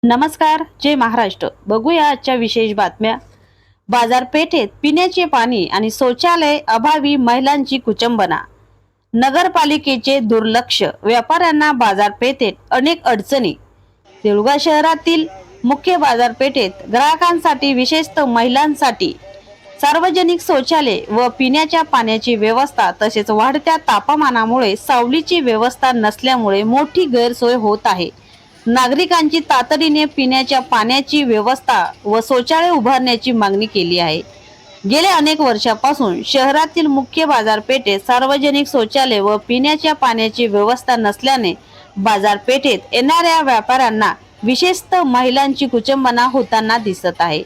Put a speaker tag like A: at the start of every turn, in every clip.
A: नमस्कार, जय महाराष्ट्र। बघूया आजच्या विशेष बातम्या। बाजारपेठेत पिण्याचे पाणी आणि शौचालय अभावी महिलांची कुचंबना, नगरपालिकेचे दुर्लक्ष, व्यापाऱ्यांना बाजारपेठेत अनेक अडचणी। देऊळगाव शहरातील मुख्य बाजारपेठेत ग्राहकांसाठी विशेषतः महिलांसाठी सार्वजनिक शौचालय व पिण्याच्या पाण्याची व्यवस्था तसेच वाढत्या तापमानामुळे सावलीची व्यवस्था नसल्यामुळे मोठी गैरसोय होत आहे। नागरिकांची तातडीने पिण्याच्या पाण्याची व्यवस्था व शौचालय उभारण्याची मागणी केली आहे। गेल्या अनेक वर्षापासून शहरातील मुख्य बाजारपेठेत सार्वजनिक शौचालय व पिण्याच्या पाण्याची व्यवस्था नसल्याने बाजारपेठेत येणाऱ्या व्यापाऱ्यांना विशेषतः महिलांची कुचंबना होताना दिसत आहे।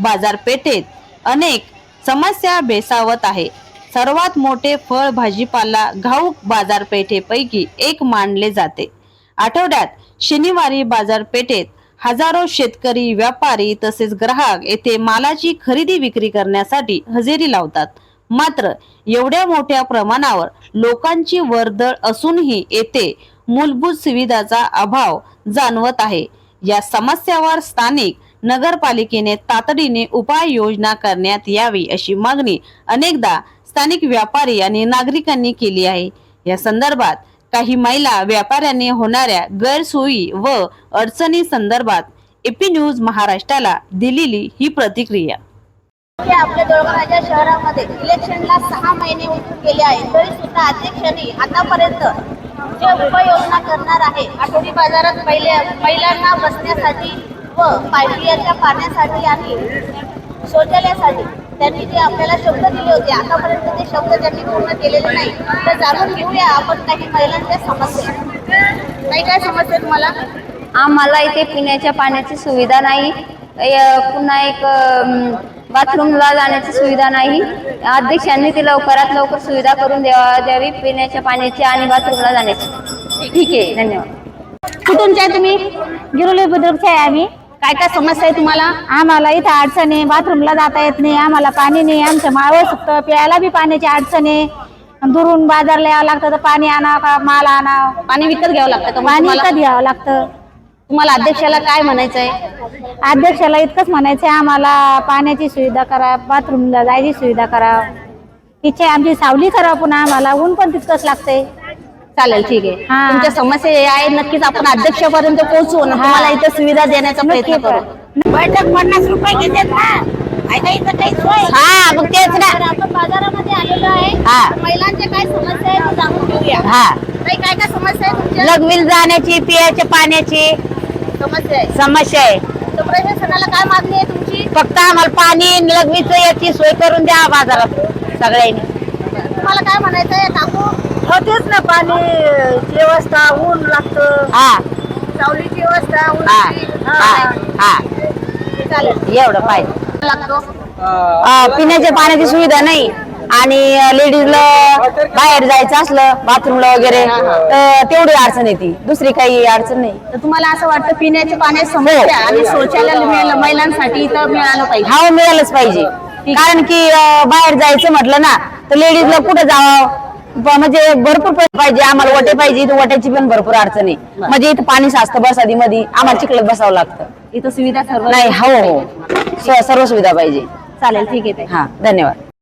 A: बाजारपेठेत अनेक समस्या भेसावत आहे। सर्वात मोठे फळ भाजीपाला घाऊक बाजारपेठेपैकी एक मानले जाते। आठवड्यात शनिवारी बाजारपेठेत हजारो शेतकरी, व्यापारी तसेच ग्राहक येथे मालाची खरेदी विक्री करण्यासाठी हजेरी लावतात। मात्र एवढ्या मोठ्या प्रमाणावर लोकांची वर्दळ असूनही येथे मूलभूत सुविधांचा अभाव जाणवत आहे। या समस्यावर स्थानिक नगरपालिकेने तातडीने उपाययोजना करण्यात यावी अशी मागणी अनेकदा स्थानिक व्यापारी आणि नागरिकांनी केली आहे। या संदर्भात काही महिला व्यापाऱ्यांनी होणाऱ्या गैरसोयी व अडचणी संदर्भात एपी न्यूज महाराष्ट्राला दिलेली ही प्रतिक्रिया।
B: आपल्या देऊळगाव शहरामध्ये इलेक्शनला 6 महिने होऊन गेले आहेत, तरी सुद्धा अध्यक्षांनी आतापर्यंत जे उपाययोजना करणार आहे, आठवडी बाजारात महिलांना बसण्यासाठी व पाण्याच्या पाण्यासाठी आणि शौचालयासाठी त्यांनी जे आपल्याला शब्द दिले होते, आतापर्यंत ते शब्द त्यांनी पूर्ण केलेले नाही। तर जाणून घेऊया आपण काही महिलांच्या समस्या। काय समस्या तुम्हाला?
C: आम्हाला इथे पिण्याच्या पाण्याची सुविधा नाही, पुन्हा एक बाथरूमला जाण्याची सुविधा नाही। अध्यक्षांनी ती लवकरात लवकर सुविधा करून द्यावी पिण्याच्या पाण्याची आणि बाथरूमला जाण्याची। ठीक आहे, धन्यवाद।
B: कुठूनचे आहे तुम्ही?
D: गिरोली बुद्रुकचे आहे आम्ही।
B: काय समस्या आहे तुम्हाला?
D: आम्हाला इथं अडचण आहे, बाथरूमला जाता येत नाही, आम्हाला पाणी नाही, आमच्या माळव सुकतं, प्यायला बी पाण्याची अडचण आहे। दुरून बाजारला यावं लागतं तर पाणी आणावं का माल आणावं,
B: पाणी विकत घ्यावं लागतं?
D: पाणी विकत घ्यावं लागतं।
B: तुम्हाला अध्यक्षाला काय म्हणायचं आहे?
D: अध्यक्षाला इतकंच म्हणायचं आहे, आम्हाला पाण्याची सुविधा करा, बाथरूमला जायची सुविधा करा, तिथे आमची सावली करा, पुन्हा आम्हाला ऊन पण तितकंच लागतंय।
B: चालेल, ठीक आहे।
D: हा.
B: तुमच्या समस्या आहे, नक्कीच आपण अध्यक्षापर्यंत पोहोचू आणि तुम्हाला इथे सुविधा देण्याचा प्रयत्न करू।
D: बैठक 50 रुपये घेतात ना, इथं काही सोय?
B: हा, मग तेच ना।
D: आपण बाजारामध्ये आलेलो आहे, महिलांच्या काय समस्या आहे ते जाणून घेऊया। काय समस्या आहे तुमच्या?
C: लग्नीला जाण्याची, पिण्याच्या पाण्याची समस्या आहे।
B: तर प्रशासनाला काय मागणी आहे तुमची?
C: फक्त आम्हाला पाणी लग्नीचं याची सोय करून द्या बाजारात सगळ्यांनी।
B: तुम्हाला काय म्हणायचं आहे काकू?
D: होतेच ना, पाणी व्यवस्था, ऊन लागतं,
B: सावलीची व्यवस्था, चालेल,
C: एवढं पाहिजे।
B: लागतो।
C: पिण्याच्या पाण्याची सुविधा नाही आणि लेडीजला बाहेर जायचं असलं बाथरूमला वगैरे तर तेवढी अडचण येते, दुसरी काही अडचण नाही।
B: तर तुम्हाला असं वाटतं पिण्याच्या पाण्याची समस्या आणि शौचालय महिलांसाठी इथं मिळालं पाहिजे?
C: हा, मिळालंच पाहिजे। कारण की बाहेर जायचं म्हटलं ना तर लेडीजला कुठं जावं, म्हणजे भरपूर पाहिजे आम्हाला, वटे पाहिजे, इथं वट्याची पण भरपूर अडचण आहे। म्हणजे इथं पाणी साचतं बरसाती मध्ये, आम्हाला चिखलात बसावं लागतं।
B: इथं सुविधा सर्व
C: नाही, हो, सर्व सुविधा पाहिजे।
B: चालेल, ठीक आहे।
C: हा, धन्यवाद।